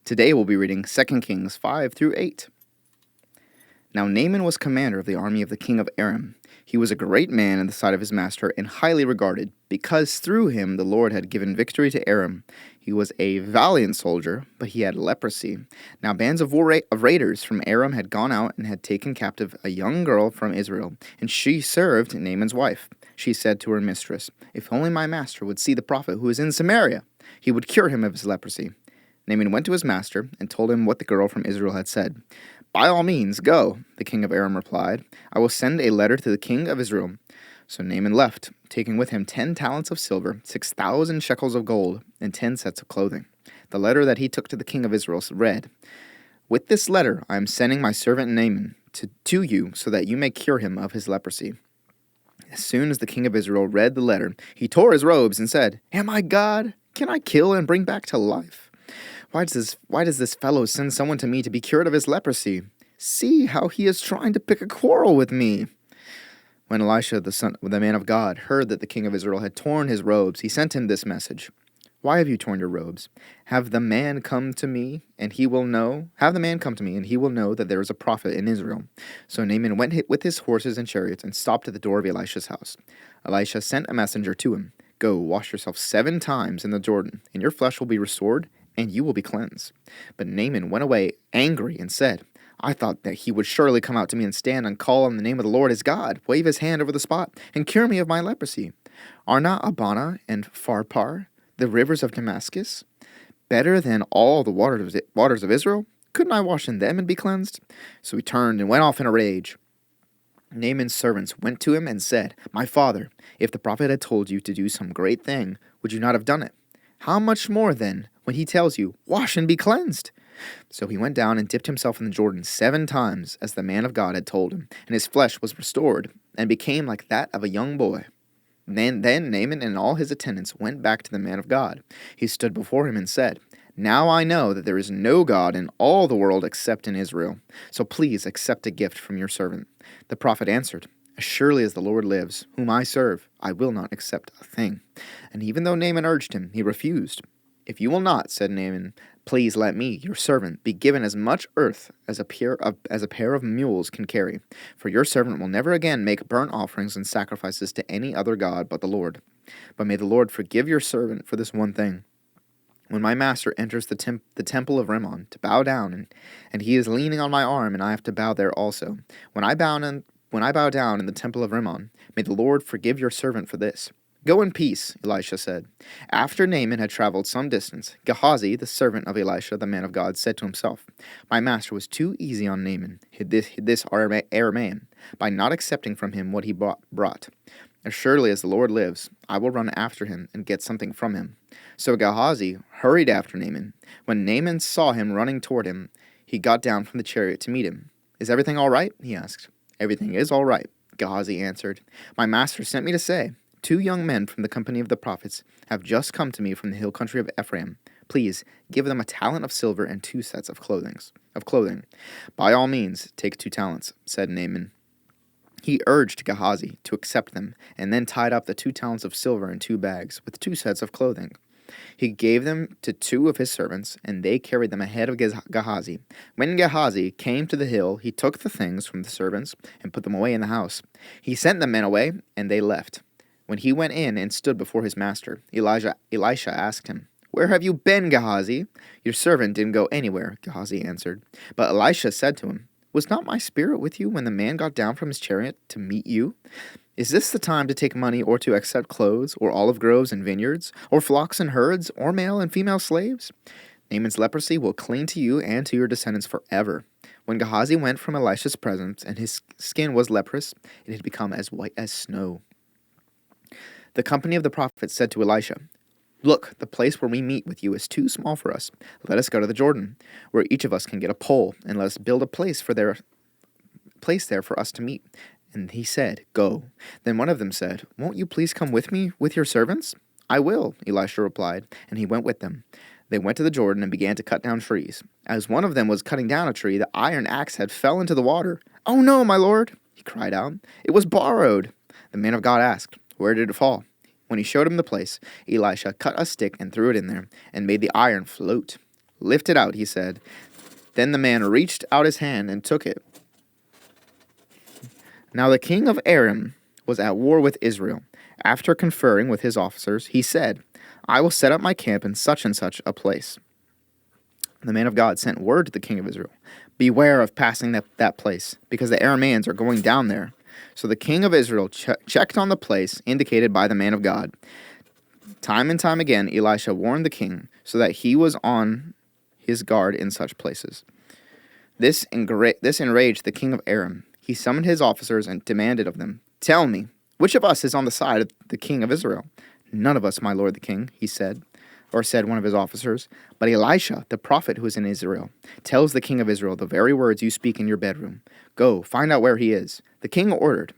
Today we'll be reading 2 Kings 5 through 8. Now Naaman was commander of the army of the king of Aram. He was a great man in the sight of his master and highly regarded, because through him the Lord had given victory to Aram. He was a valiant soldier, but he had leprosy. Now bands of raiders from Aram had gone out and had taken captive a young girl from Israel, and she served Naaman's wife. She said to her mistress, "If only my master would see the prophet who is in Samaria, he would cure him of his leprosy." Naaman went to his master and told him what the girl from Israel had said. "By all means, go," the king of Aram replied. "I will send a letter to the king of Israel." So Naaman left, taking with him 10 talents of silver, 6,000 shekels of gold, and 10 sets of clothing. The letter that he took to the king of Israel read, "With this letter I am sending my servant Naaman to you so that you may cure him of his leprosy." As soon as the king of Israel read the letter, he tore his robes and said, "Am I God? Can I kill and bring back to life? Why does this fellow send someone to me to be cured of his leprosy? See how he is trying to pick a quarrel with me." When Elisha, the man of God, heard that the king of Israel had torn his robes, he sent him this message: "Why have you torn your robes? Have the man come to me, and he will know that there is a prophet in Israel." So Naaman went with his horses and chariots and stopped at the door of Elisha's house. Elisha sent a messenger to him, "Go, wash yourself 7 times in the Jordan, and your flesh will be restored, and you will be cleansed." But Naaman went away angry and said, "I thought that he would surely come out to me and stand and call on the name of the Lord his God, wave his hand over the spot, and cure me of my leprosy. Are not Abana and Pharpar, the rivers of Damascus, better than all the waters of Israel? Couldn't I wash in them and be cleansed?" So he turned and went off in a rage. Naaman's servants went to him and said, "My father, if the prophet had told you to do some great thing, would you not have done it? How much more, then, when he tells you, 'Wash and be cleansed'?" So he went down and dipped himself in the Jordan 7 times, as the man of God had told him, and his flesh was restored, and became like that of a young boy. Then Naaman and all his attendants went back to the man of God. He stood before him and said, "Now I know that there is no God in all the world except in Israel. So please accept a gift from your servant." The prophet answered, "As surely as the Lord lives, whom I serve, I will not accept a thing." And even though Naaman urged him, he refused. "If you will not," said Naaman, "please let me, your servant, be given as much earth as a pair of mules can carry. For your servant will never again make burnt offerings and sacrifices to any other god but the Lord. But may the Lord forgive your servant for this one thing. When my master enters the temple of Rimmon to bow down, and he is leaning on my arm, and I have to bow there also. When I bow down in the temple of Rimmon, may the Lord forgive your servant for this." "Go in peace," Elisha said. After Naaman had traveled some distance, Gehazi, the servant of Elisha, the man of God, said to himself, "My master was too easy on Naaman, this Aramean, by not accepting from him what he brought. As surely as the Lord lives, I will run after him and get something from him." So Gehazi hurried after Naaman. When Naaman saw him running toward him, he got down from the chariot to meet him. "Is everything all right?" he asked. "Everything is all right," Gehazi answered. "My master sent me to say, 2 young men from the company of the prophets have just come to me from the hill country of Ephraim. Please give them a talent of silver and 2 sets of clothing." "By all means, take 2 talents," said Naaman. He urged Gehazi to accept them, and then tied up the 2 talents of silver in 2 bags with 2 sets of clothing. He gave them to 2 of his servants, and they carried them ahead of Gehazi. When Gehazi came to the hill, he took the things from the servants and put them away in the house. He sent the men away, and they left. When he went in and stood before his master, Elisha asked him, "Where have you been, Gehazi?" "Your servant didn't go anywhere," Gehazi answered. But Elisha said to him, "Was not my spirit with you when the man got down from his chariot to meet you? Is this the time to take money or to accept clothes, or olive groves and vineyards, or flocks and herds, or male and female slaves? Naaman's leprosy will cling to you and to your descendants forever." When Gehazi went from Elisha's presence and his skin was leprous, it had become as white as snow. The company of the prophets said to Elisha, "Look, the place where we meet with you is too small for us. Let us go to the Jordan, where each of us can get a pole, and let us build a place there for us to meet." And he said, "Go." Then one of them said, "Won't you please come with me with your servants?" "I will," Elisha replied, and he went with them. They went to the Jordan and began to cut down trees. As one of them was cutting down a tree, the iron axe head fell into the water. "Oh no, my lord," he cried out. "It was borrowed." The man of God asked, "Where did it fall?" When he showed him the place, Elisha cut a stick and threw it in there, and made the iron float. "Lift it out," he said. Then the man reached out his hand and took it. Now the king of Aram was at war with Israel. After conferring with his officers, he said, "I will set up my camp in such and such a place." The man of God sent word to the king of Israel, "Beware of passing that place, because the Arameans are going down there." So the king of Israel checked on the place indicated by the man of God. Time and time again, Elisha warned the king so that he was on his guard in such places. This enraged the king of Aram. He summoned his officers and demanded of them, "Tell me, which of us is on the side of the king of Israel?" "None of us, my lord the king," said one of his officers. "But Elisha, the prophet who is in Israel, tells the king of Israel the very words you speak in your bedroom. Go, find out where he is." The king ordered,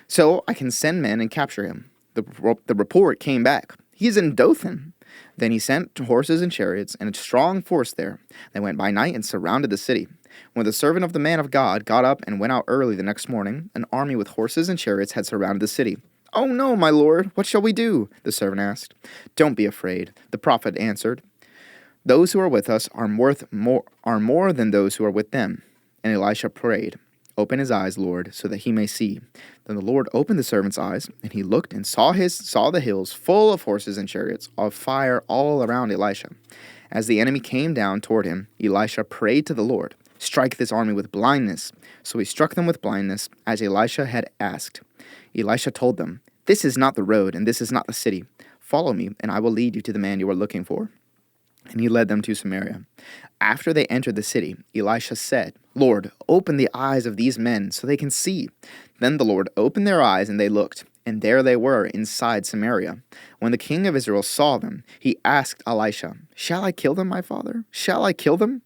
"So I can send men and capture him." The report came back, "He is in Dothan." Then he sent horses and chariots and a strong force there. They went by night and surrounded the city. When the servant of the man of God got up and went out early the next morning, an army with horses and chariots had surrounded the city. "Oh no, my lord, what shall we do?" the servant asked. "Don't be afraid," the prophet answered. "Those who are with us are more than those who are with them." And Elisha prayed, "Open his eyes, Lord, so that he may see." Then the Lord opened the servant's eyes, and he looked and saw the hills full of horses and chariots of fire all around Elisha. As the enemy came down toward him, Elisha prayed to the Lord, "Strike this army with blindness." So he struck them with blindness, as Elisha had asked. Elisha told them, "This is not the road, and this is not the city. Follow me, and I will lead you to the man you are looking for." And he led them to Samaria. After they entered the city, Elisha said, "Lord, open the eyes of these men so they can see." Then the Lord opened their eyes, and they looked, and there they were inside Samaria. When the king of Israel saw them, he asked Elisha, "Shall I kill them, my father? Shall I kill them?"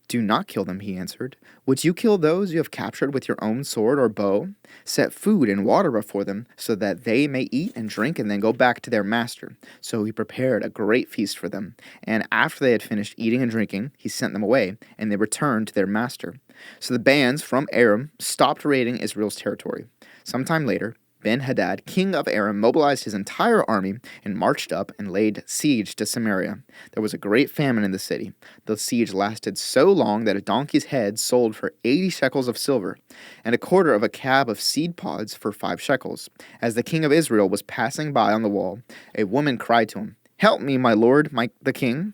"Do not kill them," he answered. "Would you kill those you have captured with your own sword or bow? Set food and water before them, so that they may eat and drink and then go back to their master." So he prepared a great feast for them. And after they had finished eating and drinking, he sent them away, and they returned to their master. So the bands from Aram stopped raiding Israel's territory. Sometime later, Ben-Hadad, king of Aram, mobilized his entire army and marched up and laid siege to Samaria. There was a great famine in the city. The siege lasted so long that a donkey's head sold for 80 shekels of silver, and a quarter of a cab of seed pods for 5 shekels. As the king of Israel was passing by on the wall, a woman cried to him, "Help me, my lord, the king."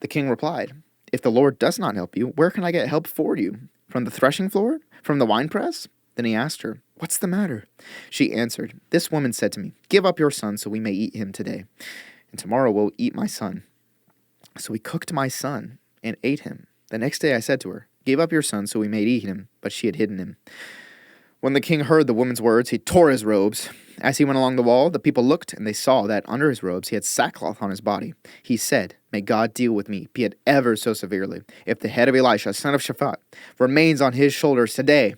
The king replied, "If the Lord does not help you, where can I get help for you? From the threshing floor? From the winepress?" Then he asked her, "What's the matter?" She answered, "This woman said to me, 'Give up your son so we may eat him today, and tomorrow we'll eat my son.' So we cooked my son and ate him. The next day I said to her, 'Give up your son so we may eat him,' but she had hidden him." When the king heard the woman's words, he tore his robes. As he went along the wall, the people looked, and they saw that under his robes he had sackcloth on his body. He said, "May God deal with me, be it ever so severely, if the head of Elisha, son of Shaphat, remains on his shoulders today."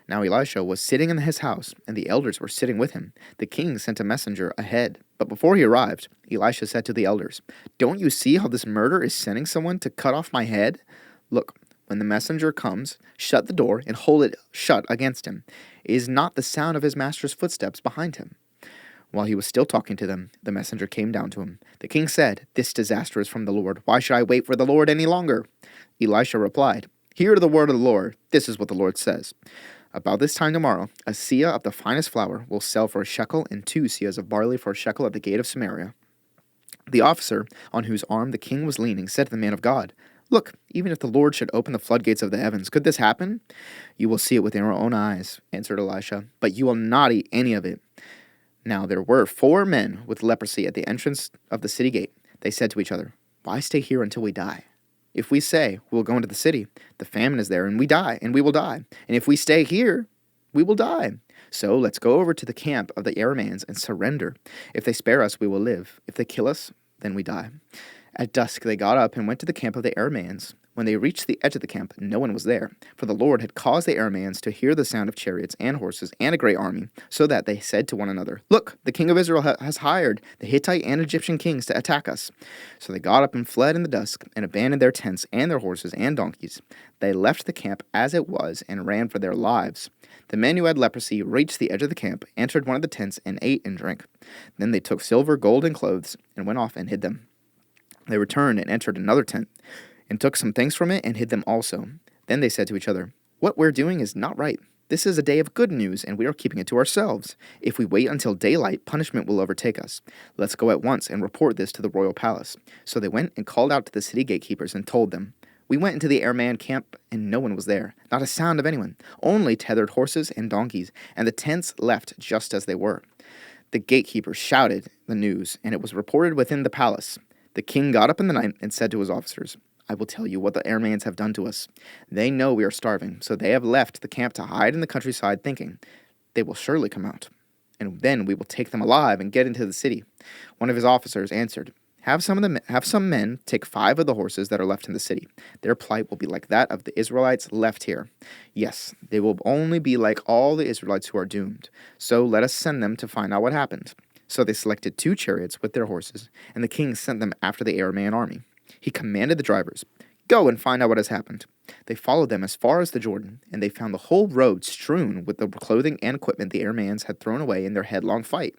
Now Elisha was sitting in his house, and the elders were sitting with him. The king sent a messenger ahead, but before he arrived, Elisha said to the elders, "Don't you see how this murderer is sending someone to cut off my head? Look, when the messenger comes, shut the door and hold it shut against him. It is not the sound of his master's footsteps behind him." While he was still talking to them, the messenger came down to him. The king said, "This disaster is from the Lord. Why should I wait for the Lord any longer?" Elisha replied, "Hear the word of the Lord. This is what the Lord says. About this time tomorrow, a seah of the finest flour will sell for a shekel, and 2 seahs of barley for a shekel at the gate of Samaria." The officer, on whose arm the king was leaning, said to the man of God, "Look, even if the Lord should open the floodgates of the heavens, could this happen?" "You will see it with your own eyes," answered Elisha, "but you will not eat any of it." Now there were 4 men with leprosy at the entrance of the city gate. They said to each other, "Why stay here until we die? If we say, 'We'll go into the city,' the famine is there, and we will die. And if we stay here, we will die. So let's go over to the camp of the Arameans and surrender. If they spare us, we will live. If they kill us, then we die." At dusk they got up and went to the camp of the Arameans. When they reached the edge of the camp, no one was there, for the Lord had caused the Arameans to hear the sound of chariots and horses and a great army, so that they said to one another, "Look, the king of Israel has hired the Hittite and Egyptian kings to attack us." So they got up and fled in the dusk and abandoned their tents and their horses and donkeys. They left the camp as it was and ran for their lives. The men who had leprosy reached the edge of the camp, entered one of the tents, and ate and drank. Then they took silver, gold, and clothes and went off and hid them. They returned and entered another tent. and took some things from it and hid them also. Then they said to each other, "What we're doing is not right. This is a day of good news, and we are keeping it to ourselves. If we wait until daylight, punishment will overtake us. Let's go at once and report this to the royal palace." So they went and called out to the city gatekeepers and told them, "We went into the Aramean camp, and no one was there, not a sound of anyone, only tethered horses and donkeys, and the tents left just as they were." The gatekeepers shouted the news, and it was reported within the palace. The king got up in the night and said to his officers, "I will tell you what the Arameans have done to us. They know we are starving, so they have left the camp to hide in the countryside, thinking, 'They will surely come out, and then we will take them alive and get into the city.' One of his officers answered, Have some men take 5 of the horses that are left in the city. Their plight will be like that of the Israelites left here. Yes, they will only be like all the Israelites who are doomed. So let us send them to find out what happened." So they selected 2 chariots with their horses, and the king sent them after the Aramean army. He commanded the drivers, "Go and find out what has happened." They followed them as far as the Jordan, and they found the whole road strewn with the clothing and equipment the Arameans had thrown away in their headlong flight.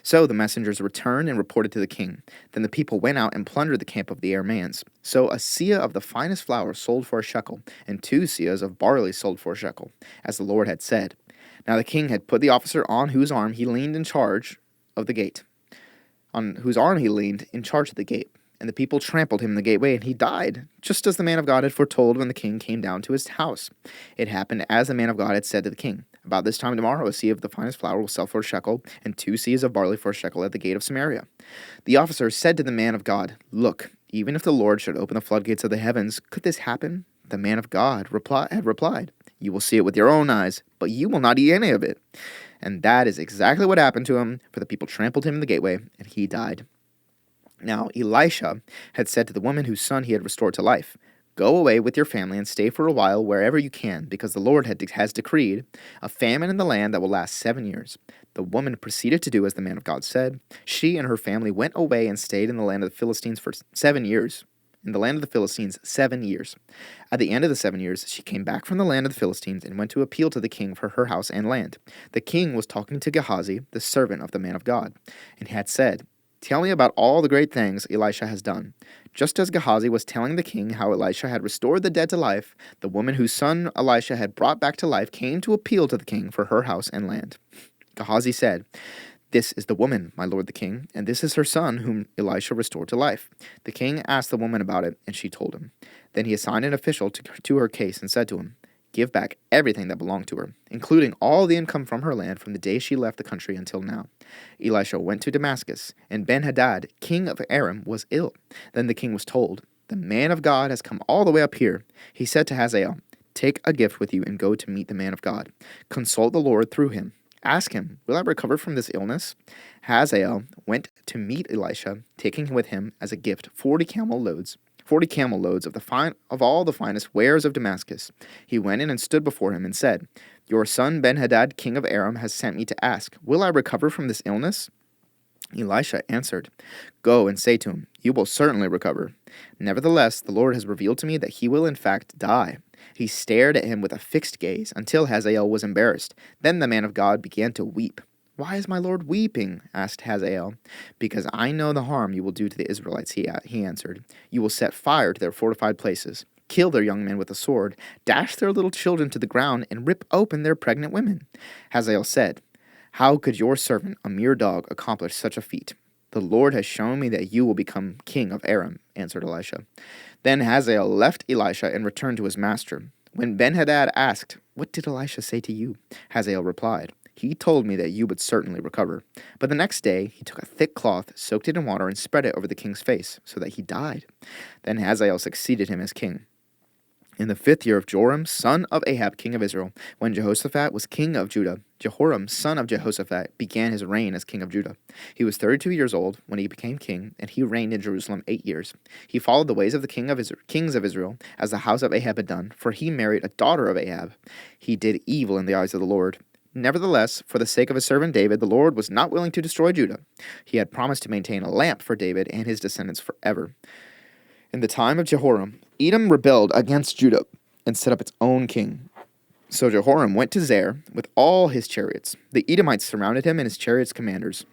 So the messengers returned and reported to the king. Then the people went out and plundered the camp of the Arameans. So a seah of the finest flour sold for a shekel, and 2 seahs of barley sold for a shekel, as the Lord had said. Now the king had put the officer on whose arm he leaned in charge of the gate. And the people trampled him in the gateway, and he died, just as the man of God had foretold when the king came down to his house. It happened as the man of God had said to the king. About this time tomorrow, a seah of the finest flour will sell for a shekel, and 2 seahs of barley for a shekel at the gate of Samaria. The officer said to the man of God, "Look, even if the Lord should open the floodgates of the heavens, could this happen?" The man of God had replied, "You will see it with your own eyes, but you will not eat any of it." And that is exactly what happened to him, for the people trampled him in the gateway, and he died. Now Elisha had said to the woman whose son he had restored to life, "Go away with your family and stay for a while wherever you can, because the Lord has decreed a famine in the land that will last 7 years." The woman proceeded to do as the man of God said. She and her family went away and stayed in the land of the Philistines for 7 years. At the end of the 7 years, she came back from the land of the Philistines and went to appeal to the king for her house and land. The king was talking to Gehazi, the servant of the man of God, and had said, "Tell me about all the great things Elisha has done." Just as Gehazi was telling the king how Elisha had restored the dead to life, the woman whose son Elisha had brought back to life came to appeal to the king for her house and land. Gehazi said, "This is the woman, my lord the king, and this is her son whom Elisha restored to life." The king asked the woman about it, and she told him. Then he assigned an official to her case and said to him, "Give back everything that belonged to her, including all the income from her land from the day she left the country until now." Elisha went to Damascus, and Ben-Hadad, king of Aram, was ill. Then the king was told, "The man of God has come all the way up here." He said to Hazael, "Take a gift with you and go to meet the man of God. Consult the Lord through him. Ask him, 'Will I recover from this illness?'" Hazael went to meet Elisha, taking with him as a gift 40 camel loads of all the finest wares of Damascus. He went in and stood before him and said, "Your son Ben-Hadad, king of Aram, has sent me to ask, 'Will I recover from this illness?'" Elisha answered, "Go and say to him, 'You will certainly recover.' Nevertheless, the Lord has revealed to me that he will in fact die." He stared at him with a fixed gaze until Hazael was embarrassed. Then the man of God began to weep. "Why is my lord weeping?" asked Hazael. "Because I know the harm you will do to the Israelites," he answered. "You will set fire to their fortified places, kill their young men with a sword, dash their little children to the ground, and rip open their pregnant women." Hazael said, "How could your servant, a mere dog, accomplish such a feat?" "The Lord has shown me that you will become king of Aram," answered Elisha. Then Hazael left Elisha and returned to his master. When Ben-Hadad asked, "What did Elisha say to you?" Hazael replied, "He told me that you would certainly recover." But the next day he took a thick cloth, soaked it in water, and spread it over the king's face, so that he died. Then Hazael succeeded him as king. In the 5th year of Joram, son of Ahab, king of Israel, when Jehoshaphat was king of Judah, Jehoram, son of Jehoshaphat, began his reign as king of Judah. He was 32 years old when he became king, and he reigned in Jerusalem 8 years. He followed the ways of the kings of Israel, as the house of Ahab had done, for he married a daughter of Ahab. He did evil in the eyes of the Lord. Nevertheless, for the sake of his servant David, the Lord was not willing to destroy Judah. He had promised to maintain a lamp for David and his descendants forever. In the time of Jehoram, Edom rebelled against Judah and set up its own king. So Jehoram went to Zair with all his chariots. The Edomites surrounded him and his chariots' commanders.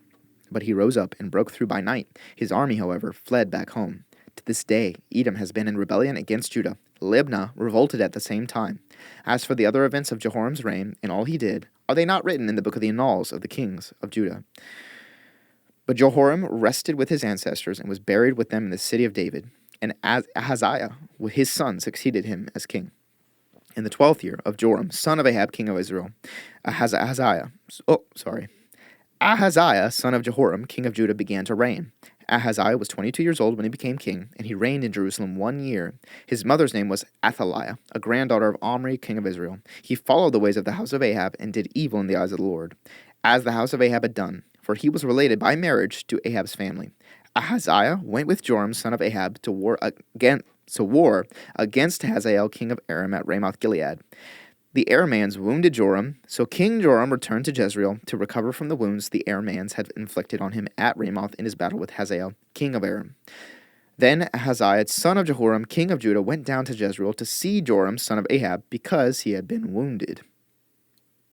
But he rose up and broke through by night. His army, however, fled back home. To this day, Edom has been in rebellion against Judah. Libnah revolted at the same time. As for the other events of Jehoram's reign and all he did, are they not written in the book of the annals of the kings of Judah? But Jehoram rested with his ancestors and was buried with them in the city of David. And Ahaziah, his son, succeeded him as king. In the 12th year of Joram, son of Ahab, king of Israel, Ahaziah, son of Jehoram, king of Judah, began to reign. Ahaziah was 22 years old when he became king, and he reigned in Jerusalem 1 year. His mother's name was Athaliah, a granddaughter of Omri, king of Israel. He followed the ways of the house of Ahab and did evil in the eyes of the Lord, as the house of Ahab had done, for he was related by marriage to Ahab's family. Ahaziah went with Joram, son of Ahab, to war against Hazael, king of Aram, at Ramoth Gilead. The Arameans wounded Joram, so King Joram returned to Jezreel to recover from the wounds the Arameans had inflicted on him at Ramoth in his battle with Hazael, king of Aram. Then Ahaziah, son of Jehoram, king of Judah, went down to Jezreel to see Joram, son of Ahab, because he had been wounded.